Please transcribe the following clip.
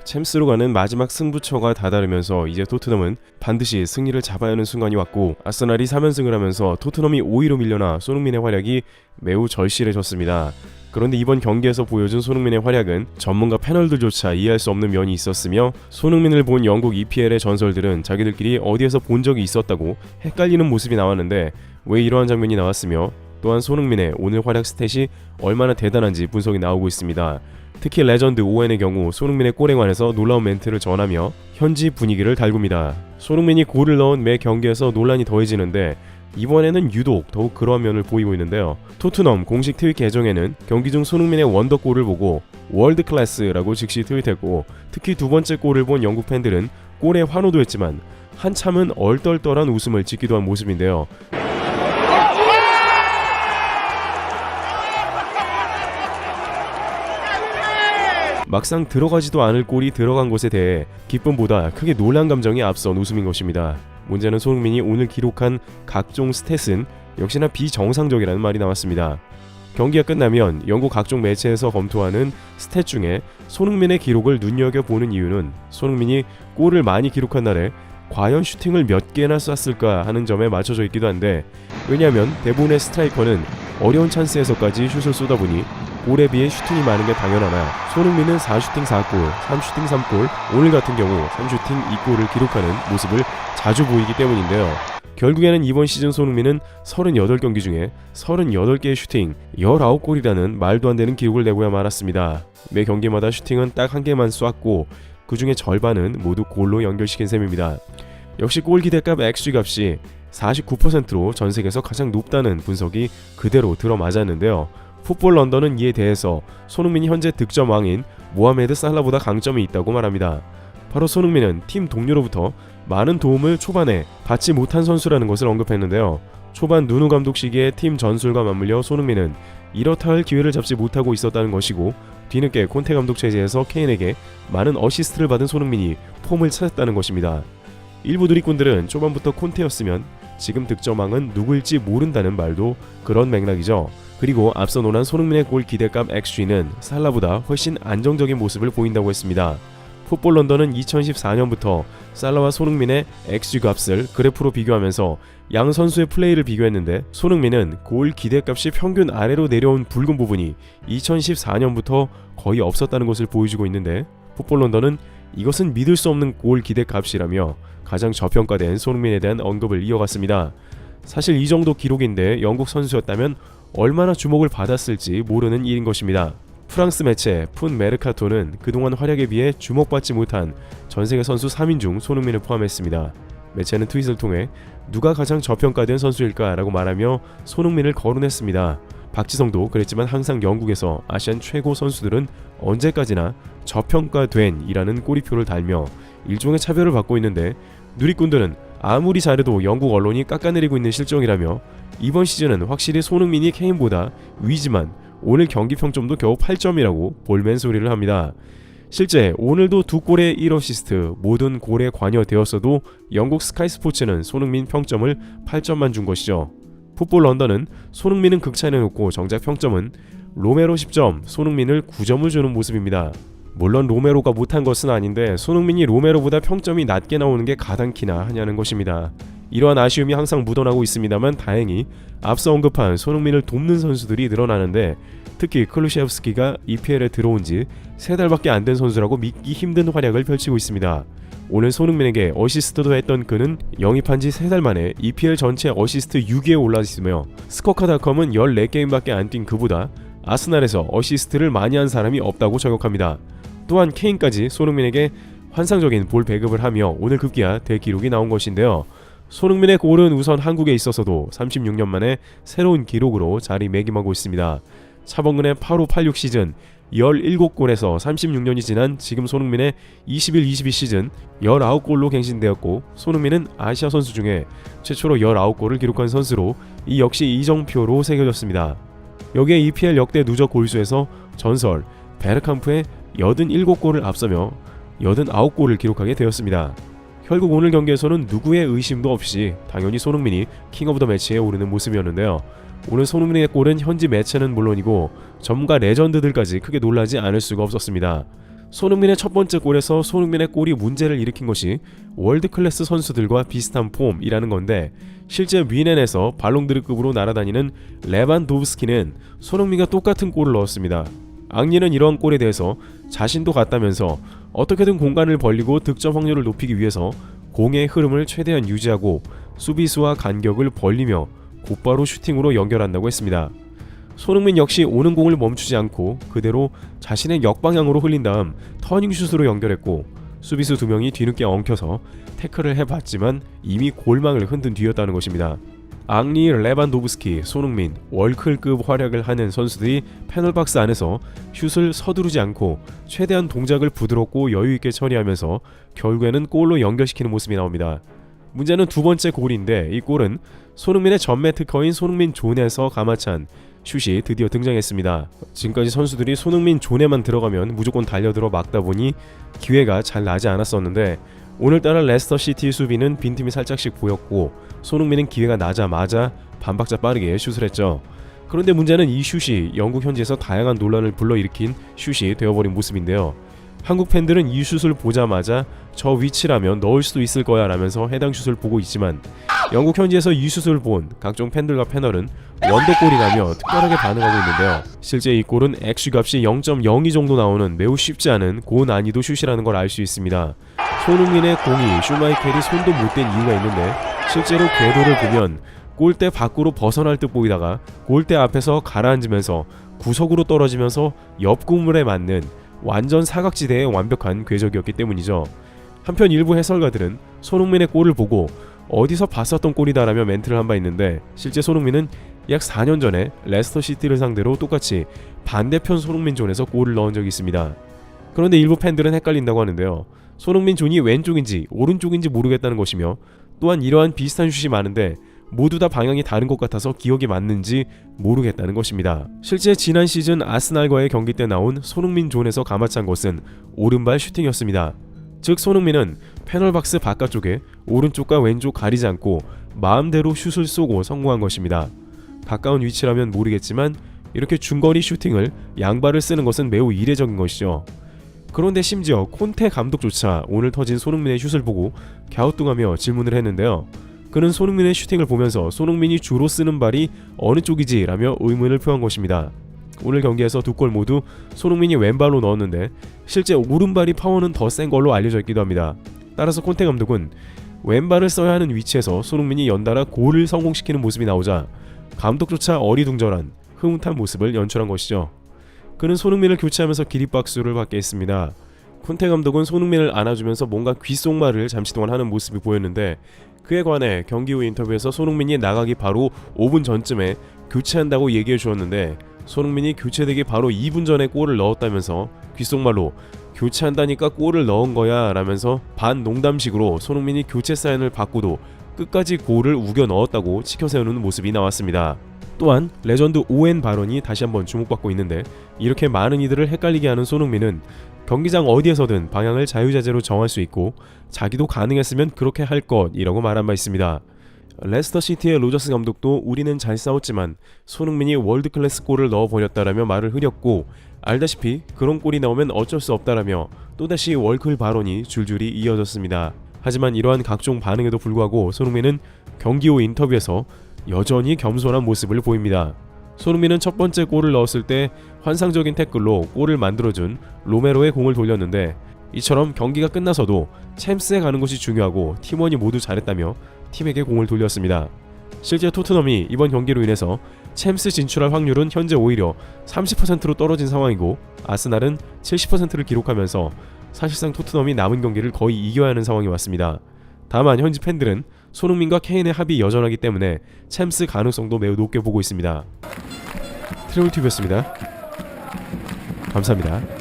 챔스로 가는 마지막 승부처가 다다르면서 이제 토트넘은 반드시 승리를 잡아야 하는 순간이 왔고, 아스날이 3연승을 하면서 토트넘이 5위로 밀려나 손흥민의 활약이 매우 절실해졌습니다. 그런데 이번 경기에서 보여준 손흥민의 활약은 전문가 패널들조차 이해할 수 없는 면이 있었으며, 손흥민을 본 영국 EPL의 전설들은 자기들끼리 어디에서 본 적이 있었다고 헷갈리는 모습이 나왔는데, 왜 이러한 장면이 나왔으며 또한 손흥민의 오늘 활약 스탯이 얼마나 대단한지 분석이 나오고 있습니다. 특히 레전드 오웬의 경우 손흥민의 골에 관해서 놀라운 멘트를 전하며 현지 분위기를 달굽니다. 손흥민이 골을 넣은 매 경기에서 논란이 더해지는데, 이번에는 유독 더욱 그러한 면을 보이고 있는데요. 토트넘 공식 트윗 계정에는 경기 중 손흥민의 원더골을 보고 월드 클래스라고 즉시 트윗했고, 특히 두 번째 골을 본 영국 팬들은 골에 환호도 했지만 한참은 얼떨떨한 웃음을 짓기도 한 모습인데요. 막상 들어가지도 않을 골이 들어간 것에 대해 기쁨보다 크게 놀란 감정이 앞선 웃음인 것입니다. 문제는 손흥민이 오늘 기록한 각종 스탯은 역시나 비정상적이라는 말이 나왔습니다. 경기가 끝나면 영국 각종 매체에서 검토하는 스탯 중에 손흥민의 기록을 눈여겨보는 이유는 손흥민이 골을 많이 기록한 날에 과연 슈팅을 몇 개나 쐈을까 하는 점에 맞춰져 있기도 한데, 왜냐하면 대부분의 스트라이커는 어려운 찬스에서까지 슛을 쏘다보니 골에 비해 슈팅이 많은 게 당연하나, 손흥민은 4슈팅 4골, 3슈팅 3골, 오늘 같은 경우 3슈팅 2골을 기록하는 모습을 자주 보이기 때문인데요. 결국에는 이번 시즌 손흥민은 38경기 중에 38개의 슈팅, 19골이라는 말도 안 되는 기록을 내고야 말았습니다. 매 경기마다 슈팅은 딱 한 개만 쐈고 그 중에 절반은 모두 골로 연결시킨 셈입니다. 역시 골 기대값 XG 값이 49%로 전 세계에서 가장 높다는 분석이 그대로 들어맞았는데요. 풋볼 런던은 이에 대해서 손흥민이 현재 득점왕인 모하메드 살라보다 강점이 있다고 말합니다. 바로 손흥민은 팀 동료로부터 많은 도움을 초반에 받지 못한 선수라는 것을 언급했는데요. 초반 누누 감독 시기에 팀 전술과 맞물려 손흥민은 이렇다 할 기회를 잡지 못하고 있었다는 것이고, 뒤늦게 콘테 감독 체제에서 케인에게 많은 어시스트를 받은 손흥민이 폼을 찾았다는 것입니다. 일부 누리꾼들은 초반부터 콘테였으면 지금 득점왕은 누구일지 모른다는 말도 그런 맥락이죠. 그리고 앞서 논한 손흥민의 골 기대값 XG는 살라보다 훨씬 안정적인 모습을 보인다고 했습니다. 풋볼 런던은 2014년부터 살라와 손흥민의 XG 값을 그래프로 비교하면서 양 선수의 플레이를 비교했는데, 손흥민은 골 기대값이 평균 아래로 내려온 붉은 부분이 2014년부터 거의 없었다는 것을 보여주고 있는데, 풋볼 런던은 이것은 믿을 수 없는 골 기대값이라며 가장 저평가된 손흥민에 대한 언급을 이어갔습니다. 사실 이 정도 기록인데 영국 선수였다면 얼마나 주목을 받았을지 모르는 일인 것입니다. 프랑스 매체 푼 메르카토는 그동안 활약에 비해 주목받지 못한 전세계 선수 3인 중 손흥민을 포함했습니다. 매체는 트윗을 통해 누가 가장 저평가된 선수일까 라고 말하며 손흥민을 거론했습니다. 박지성도 그랬지만 항상 영국에서 아시안 최고 선수들은 언제까지나 저평가된 이라는 꼬리표를 달며 일종의 차별을 받고 있는데, 누리꾼들은 아무리 잘해도 영국 언론이 깎아내리고 있는 실정이라며 이번 시즌은 확실히 손흥민이 케인보다 위지만 오늘 경기 평점도 겨우 8점이라고 볼멘 소리를 합니다. 실제 오늘도 2골에 1어시스트 모든 골에 관여되었어도 영국 스카이 스포츠는 손흥민 평점을 8점만 준 것이죠. 풋볼 런던은 손흥민은 극찬해 놓고 정작 평점은 로메로 10점, 손흥민을 9점을 주는 모습입니다. 물론 로메로가 못한 것은 아닌데 손흥민이 로메로보다 평점이 낮게 나오는 게 가당키나 하냐는 것입니다. 이러한 아쉬움이 항상 묻어나고 있습니다만, 다행히 앞서 언급한 손흥민을 돕는 선수들이 늘어나는데, 특히 클루셰프스키가 EPL에 들어온 지 3달밖에 안 된 선수라고 믿기 힘든 활약을 펼치고 있습니다. 오늘 손흥민에게 어시스트도 했던 그는 영입한 지 3달 만에 EPL 전체 어시스트 6위에 올라있으며, 스코카닷컴은 14게임밖에 안 뛴 그보다 아스날에서 어시스트를 많이 한 사람이 없다고 저격합니다. 또한 케인까지 손흥민에게 환상적인 볼 배급을 하며 오늘 급기야 대기록이 나온 것인데요. 손흥민의 골은 우선 한국에 있어서도 36년 만에 새로운 기록으로 자리매김하고 있습니다. 차범근의 85-86 시즌 17골에서 36년이 지난 지금 손흥민의 21-22 시즌 19골로 갱신되었고, 손흥민은 아시아 선수 중에 최초로 19골을 기록한 선수로 이 역시 이정표로 새겨졌습니다. 여기에 EPL 역대 누적 골수에서 전설 베르캄프의 87골을 앞서며 89골을 기록하게 되었습니다. 결국 오늘 경기에서는 누구의 의심도 없이 당연히 손흥민이 킹 오브 더 매치에 오르는 모습이었는데요. 오늘 손흥민의 골은 현지 매체는 물론이고 전문가 레전드들까지 크게 놀라지 않을 수가 없었습니다. 손흥민의 첫 번째 골에서 손흥민의 골이 문제를 일으킨 것이 월드클래스 선수들과 비슷한 폼이라는 건데, 실제 뮌헨에서 발롱드르급으로 날아다니는 레반도브스키는 손흥민과 똑같은 골을 넣었습니다. 앙리는 이러한 골에 대해서 자신도 같다면서 어떻게든 공간을 벌리고 득점 확률을 높이기 위해서 공의 흐름을 최대한 유지하고 수비수와 간격을 벌리며 곧바로 슈팅으로 연결한다고 했습니다. 손흥민 역시 오는 공을 멈추지 않고 그대로 자신의 역방향으로 흘린 다음 터닝슛으로 연결했고, 수비수 2명이 뒤늦게 엉켜서 태클을 해봤지만 이미 골망을 흔든 뒤였다는 것입니다. 앙리, 레반도브스키, 손흥민, 월클급 활약을 하는 선수들이 페널박스 안에서 슛을 서두르지 않고 최대한 동작을 부드럽고 여유있게 처리하면서 결국에는 골로 연결시키는 모습이 나옵니다. 문제는 두 번째 골인데, 이 골은 손흥민의 전매 특허인 손흥민 존에서 가마찬 슛이 드디어 등장했습니다. 지금까지 선수들이 손흥민 존에만 들어가면 무조건 달려들어 막다 보니 기회가 잘 나지 않았었는데, 오늘따라 레스터시티 수비는 빈틈이 살짝씩 보였고 손흥민은 기회가 나자마자 반박자 빠르게 슛을 했죠. 그런데 문제는 이 슛이 영국 현지에서 다양한 논란을 불러일으킨 슛이 되어버린 모습인데요. 한국 팬들은 이 슛을 보자마자 저 위치라면 넣을 수도 있을 거야 라면서 해당 슛을 보고 있지만, 영국 현지에서 이 슛을 본 각종 팬들과 패널은 원더골이라며 특별하게 반응하고 있는데요. 실제 이 골은 XG값이 0.02 정도 나오는 매우 쉽지 않은 고난이도 슛이라는 걸 알 수 있습니다. 손흥민의 공이 슈마이켈이 손도 못 댄 이유가 있는데, 실제로 궤도를 보면 골대 밖으로 벗어날 듯 보이다가 골대 앞에서 가라앉으면서 구석으로 떨어지면서 옆 구물에 맞는 완전 사각지대의 완벽한 궤적이었기 때문이죠. 한편 일부 해설가들은 손흥민의 골을 보고 어디서 봤었던 골이다라며 멘트를 한 바 있는데, 실제 손흥민은 약 4년 전에 레스터시티를 상대로 똑같이 반대편 손흥민 존에서 골을 넣은 적이 있습니다. 그런데 일부 팬들은 헷갈린다고 하는데요. 손흥민 존이 왼쪽인지 오른쪽인지 모르겠다는 것이며, 또한 이러한 비슷한 슛이 많은데 모두 다 방향이 다른 것 같아서 기억이 맞는지 모르겠다는 것입니다. 실제 지난 시즌 아스날과의 경기 때 나온 손흥민 존에서 가마찬 것은 오른발 슈팅이었습니다. 즉 손흥민은 페널박스 바깥쪽에 오른쪽과 왼쪽 가리지 않고 마음대로 슛을 쏘고 성공한 것입니다. 가까운 위치라면 모르겠지만 이렇게 중거리 슈팅을 양발을 쓰는 것은 매우 이례적인 것이죠. 그런데 심지어 콘테 감독조차 오늘 터진 손흥민의 슛을 보고 갸우뚱하며 질문을 했는데요. 그는 손흥민의 슈팅을 보면서 손흥민이 주로 쓰는 발이 어느 쪽이지? 라며 의문을 표한 것입니다. 오늘 경기에서 두 골 모두 손흥민이 왼발로 넣었는데 실제 오른발이 파워는 더 센 걸로 알려져 있기도 합니다. 따라서 콘테 감독은 왼발을 써야 하는 위치에서 손흥민이 연달아 골을 성공시키는 모습이 나오자 감독조차 어리둥절한 흐뭇한 모습을 연출한 것이죠. 그는 손흥민을 교체하면서 기립박수를 받게 했습니다. 콘테 감독은 손흥민을 안아주면서 뭔가 귓속말을 잠시 동안 하는 모습이 보였는데, 그에 관해 경기 후 인터뷰에서 손흥민이 나가기 바로 5분 전쯤에 교체한다고 얘기해 주었는데, 손흥민이 교체되기 바로 2분 전에 골을 넣었다면서 귓속말로 교체한다니까 골을 넣은 거야 라면서 반농담식으로 손흥민이 교체 사인을 받고도 끝까지 골을 우겨 넣었다고 치켜세우는 모습이 나왔습니다. 또한 레전드 오웬 발언이 다시 한번 주목받고 있는데, 이렇게 많은 이들을 헷갈리게 하는 손흥민은 경기장 어디에서든 방향을 자유자재로 정할 수 있고 자기도 가능했으면 그렇게 할 것이라고 말한 바 있습니다. 레스터시티의 로저스 감독도 우리는 잘 싸웠지만 손흥민이 월드클래스 골을 넣어버렸다라며 말을 흐렸고, 알다시피 그런 골이 나오면 어쩔 수 없다라며 또다시 월클 발언이 줄줄이 이어졌습니다. 하지만 이러한 각종 반응에도 불구하고 손흥민은 경기 후 인터뷰에서 여전히 겸손한 모습을 보입니다. 손흥민은 첫 번째 골을 넣었을 때 환상적인 태클로 골을 만들어준 로메로의 공을 돌렸는데, 이처럼 경기가 끝나서도 챔스에 가는 것이 중요하고 팀원이 모두 잘했다며 팀에게 공을 돌렸습니다. 실제 토트넘이 이번 경기로 인해서 챔스 진출할 확률은 현재 오히려 30%로 떨어진 상황이고, 아스날은 70%를 기록하면서 사실상 토트넘이 남은 경기를 거의 이겨야 하는 상황이 왔습니다. 다만 현지 팬들은 손흥민과 케인의 합이 여전하기 때문에 챔스 가능성도 매우 높게 보고 있습니다. 트래블TV였습니다. 감사합니다.